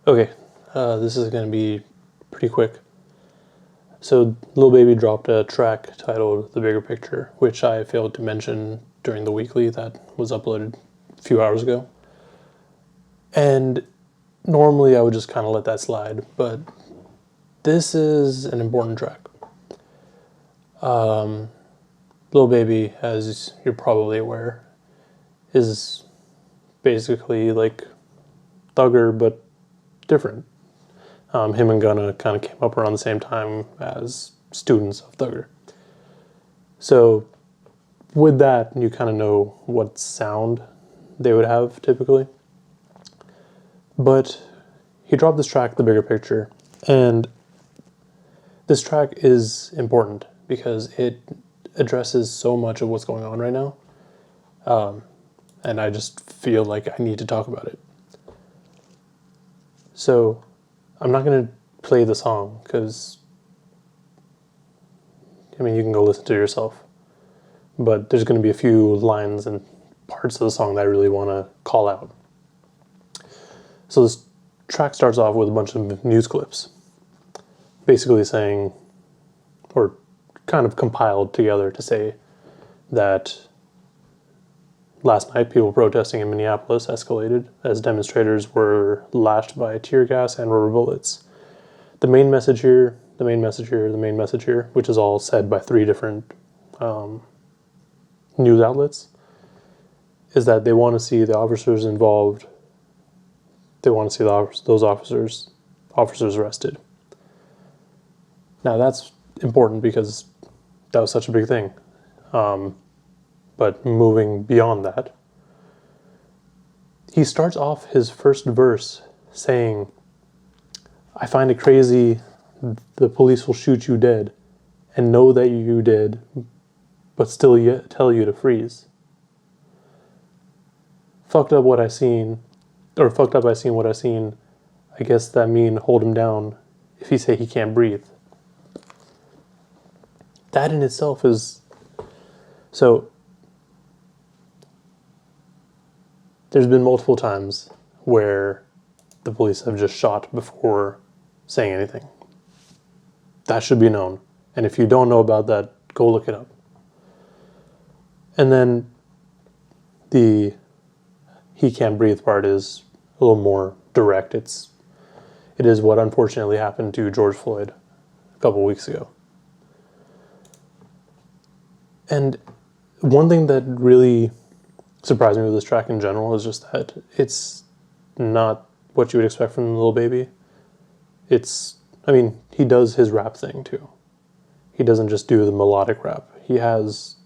Okay, this is going to be pretty quick. So, Lil Baby dropped a track titled The Bigger Picture, which I failed to mention during the weekly that was uploaded a few hours ago. And normally I would just kind of let that slide, but this is an important track. Lil Baby, as you're probably aware, is basically like Thugger, but different. Him and Gunna kind of came up around the same time as students of Thugger. So with that, you kind of know what sound they would have typically. But he dropped this track, The Bigger Picture, and this track is important because it addresses so much of what's going on right now. And I just feel like I need to talk about it. So I'm not going to play the song because, I mean, you can go listen to it yourself. But there's going to be a few lines and parts of the song that I really want to call out. So this track starts off with a bunch of news clips, basically saying, or kind of compiled together to say that last night people protesting in Minneapolis escalated as demonstrators were lashed by tear gas and rubber bullets. The main message here, the main message here, the main message here, which is all said by three different news outlets, is that they want to see the officers involved. They want to see those officers arrested. Now that's important because that was such a big thing. But moving beyond that, he starts off his first verse saying, "I find it crazy the police will shoot you dead and know that you did, but still yet tell you to freeze. Fucked up I seen what I seen. I guess that mean hold him down if he say he can't breathe." That in itself is... So, there's been multiple times where the police have just shot before saying anything. That should be known. And if you don't know about that, go look it up. And then the he can't breathe part is a little more direct. It is what unfortunately happened to George Floyd a couple weeks ago. And one thing that really surprised me with this track in general is just that it's not what you would expect from Lil Baby. He does his rap thing too. He doesn't just do the melodic rap. He has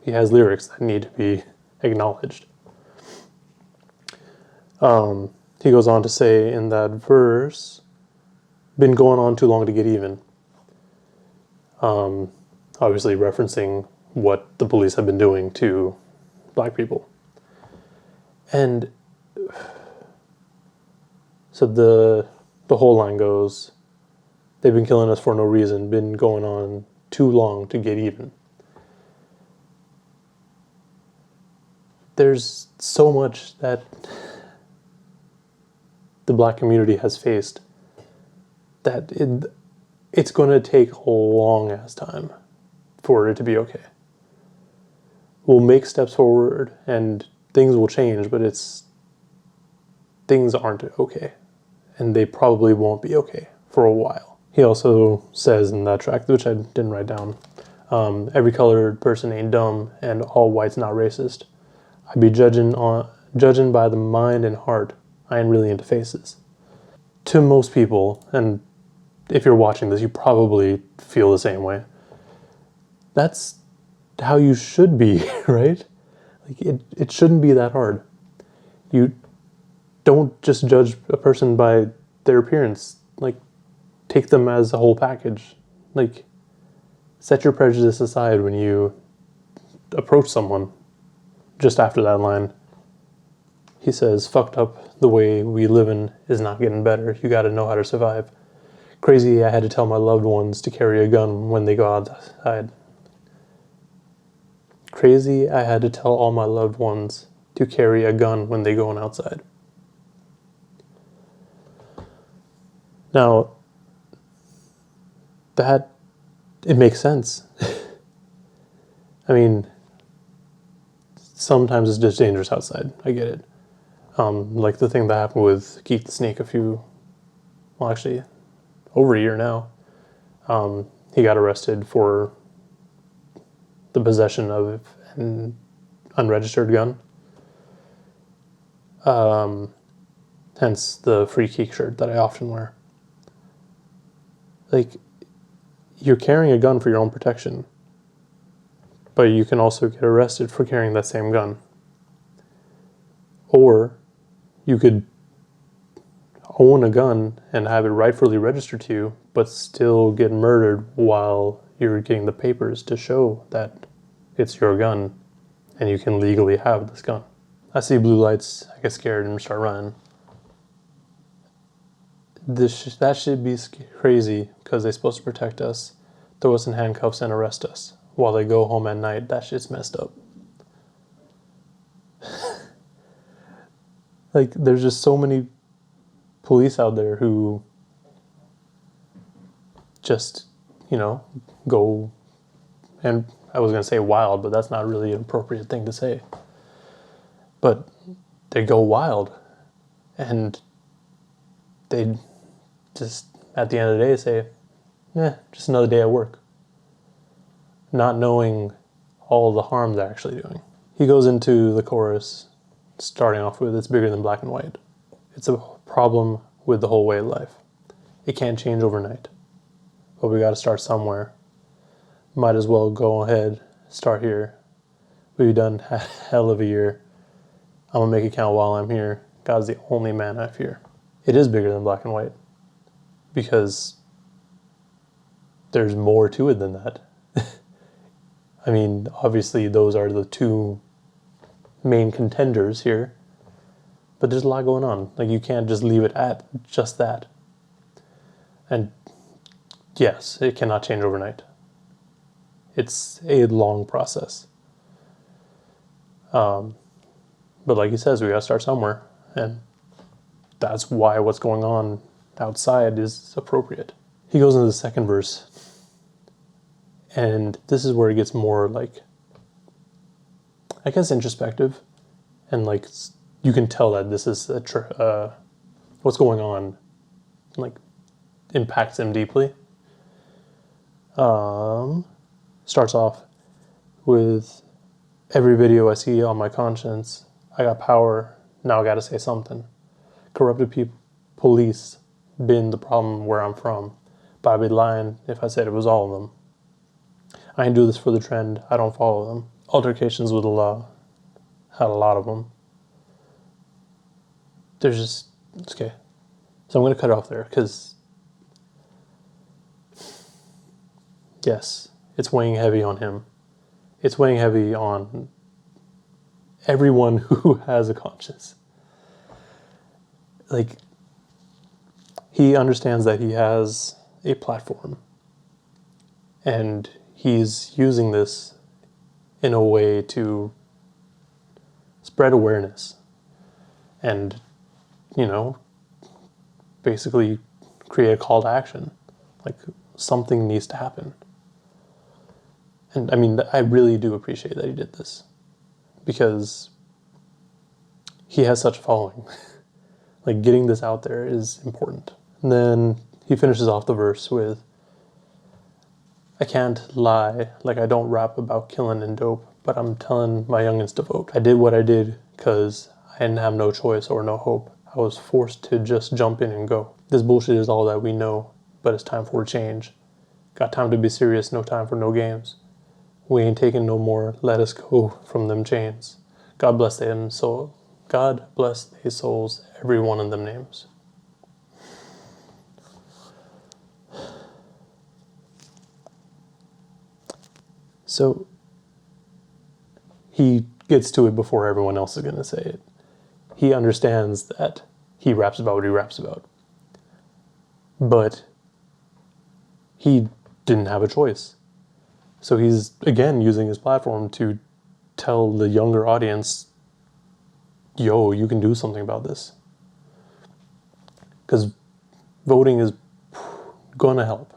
lyrics that need to be acknowledged. He goes on to say in that verse, "Been going on too long to get even." Obviously referencing what the police have been doing to black people. And so the whole line goes, "They've been killing us for no reason, been going on too long to get even." There's so much that the black community has faced that it's going to take a long ass time for it to be okay. We'll make steps forward and things will change, but things aren't okay. And they probably won't be okay for a while. He also says in that track, which I didn't write down, "Every colored person ain't dumb and all whites not racist. I be judging by the mind and heart. I ain't really into faces." To most people, and if you're watching this, you probably feel the same way. That's how you should be, right? Like it shouldn't be that hard. You don't just judge a person by their appearance. Like, take them as a whole package. Like, set your prejudice aside when you approach someone. Just after that line, he says, "Fucked up the way we livin' is not getting better. You gotta know how to survive. Crazy I had to tell my loved ones to carry a gun when they go outside. Crazy I had to tell all my loved ones to carry a gun when they going outside." Now, that, it makes sense. I mean, sometimes it's just dangerous outside. I get it. Like the thing that happened with Keith the Snake actually, over a year now. He got arrested for the possession of an unregistered gun. Hence the Free Geek shirt that I often wear. Like, you're carrying a gun for your own protection, but you can also get arrested for carrying that same gun. Or you could own a gun and have it rightfully registered to you, but still get murdered while you're getting the papers to show that it's your gun and you can legally have this gun. I see blue lights, I get scared and start running. That should be crazy because they're supposed to protect us, throw us in handcuffs and arrest us while they go home at night. That shit's messed up. Like, there's just so many police out there who just, go, and I was going to say wild, but that's not really an appropriate thing to say. But they go wild, and they just, at the end of the day, say, just another day at work. Not knowing all the harm they're actually doing. He goes into the chorus, starting off with, it's bigger than black and white. It's a problem with the whole way of life. It can't change overnight, but we got to start somewhere. Might as well go ahead, start here. We've done a hell of a year. I'm gonna make it count while I'm here. God's the only man I fear. It is bigger than black and white because there's more to it than that. I mean, obviously those are the two main contenders here, but there's a lot going on. Like, you can't just leave it at just that. And yes, it cannot change overnight. It's a long process. But like he says, we gotta start somewhere, and that's why what's going on outside is appropriate. He goes into the second verse, and this is where it gets more, like, I guess, introspective, and like you can tell that this is what's going on, like, impacts him deeply. Starts off with, every video I see on my conscience, I got power, now I gotta say something. Corrupted police been the problem where I'm from, but I'd be lying if I said it was all of them. I ain't do this for the trend, I don't follow them. Altercations with the law, had a lot of them. There's just, okay. So I'm gonna cut it off there, because yes, it's weighing heavy on him. It's weighing heavy on everyone who has a conscience. Like, he understands that he has a platform, and he's using this in a way to spread awareness and, basically create a call to action. Like, something needs to happen. And I mean, I really do appreciate that he did this, because he has such a following. Like, getting this out there is important. And then he finishes off the verse with, I can't lie, like I don't rap about killing and dope, but I'm telling my youngins to vote. I did what I did because I didn't have no choice or no hope. I was forced to just jump in and go. This bullshit is all that we know, but it's time for a change. Got time to be serious, no time for no games. We ain't taking no more, let us go from them chains. God bless them soul. God bless their souls, every one of them names. So he gets to it before everyone else is going to say it. He understands that he raps about what he raps about. But he didn't have a choice. So he's, again, using his platform to tell the younger audience, yo, you can do something about this. Because voting is gonna help.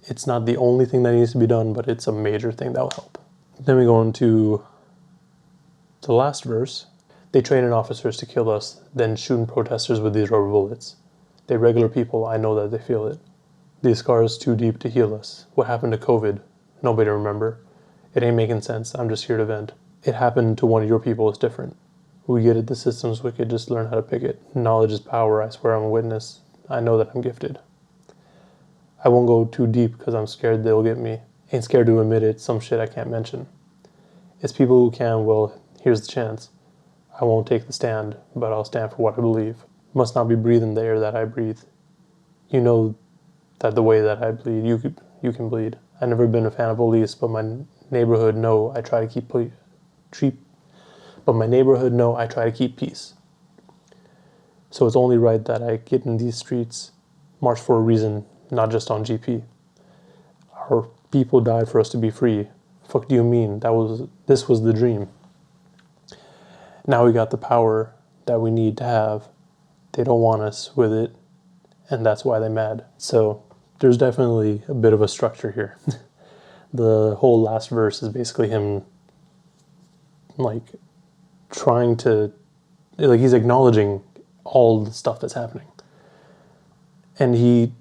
It's not the only thing that needs to be done, but it's a major thing that will help. Then we go into the last verse. They train officers to kill us, then shooting protesters with these rubber bullets. They regular people, I know that they feel it. These scars too deep to heal us. What happened to COVID? Nobody remember. It ain't making sense, I'm just here to vent. It happened to one of your people, it's different. We get it, the system's wicked, just learn how to pick it. Knowledge is power, I swear I'm a witness. I know that I'm gifted. I won't go too deep because I'm scared they'll get me. Ain't scared to admit it, some shit I can't mention. It's people who can, well, here's the chance. I won't take the stand, but I'll stand for what I believe. Must not be breathing the air that I breathe. You know that the way that I bleed, you can bleed. I've never been a fan of police, but my neighborhood know I try to keep peace. So it's only right that I get in these streets, march for a reason, not just on GP. Our people died for us to be free. Fuck do you mean? This was the dream. Now we got the power that we need to have. They don't want us with it, and that's why they're mad. So there's definitely a bit of a structure here. The whole last verse is basically him like trying to, like, he's acknowledging all the stuff that's happening. And he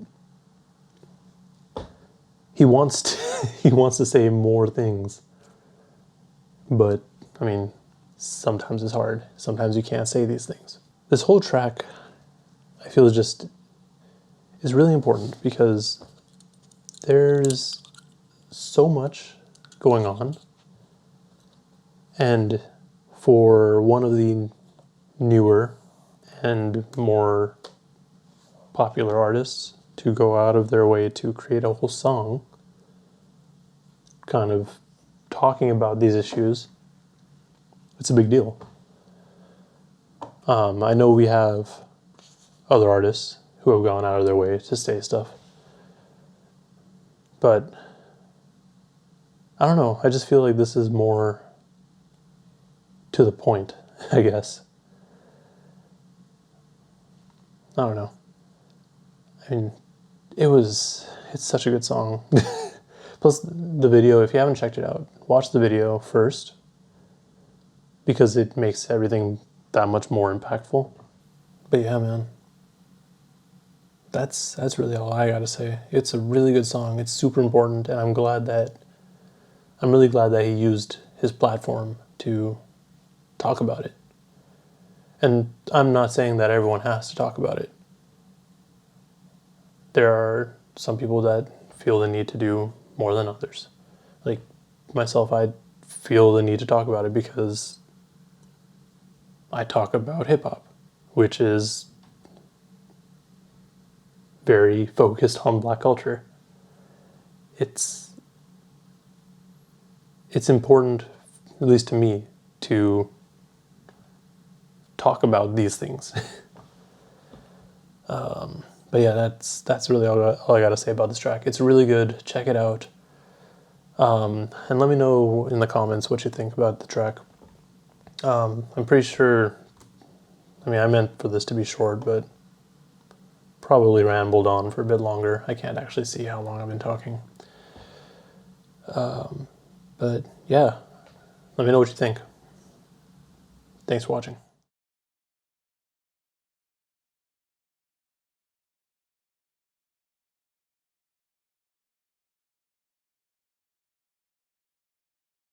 wants to say more things. But I mean, sometimes it's hard. Sometimes you can't say these things. This whole track, I feel, is really important because there's so much going on. And for one of the newer and more popular artists to go out of their way to create a whole song kind of talking about these issues, it's a big deal. I know we have other artists who have gone out of their way to say stuff, but I don't know, I just feel like this is more to the point, I guess. I don't know. I mean, it's such a good song. Plus the video, if you haven't checked it out, watch the video first because it makes everything that much more impactful. But yeah, man, that's really all I gotta say. It's a really good song. It's super important, and I'm really glad that he used his platform to talk about it. And I'm not saying that everyone has to talk about it. There are some people that feel the need to do more than others. Like myself, I feel the need to talk about it because I talk about hip-hop, which is very focused on Black culture. It's important, at least to me, to talk about these things. But yeah, that's really all I gotta say about this track. It's really good. Check it out. And let me know in the comments what you think about the track. I'm pretty sure, I mean, I meant for this to be short, but probably rambled on for a bit longer. I can't actually see how long I've been talking. But yeah, let me know what you think. Thanks for watching.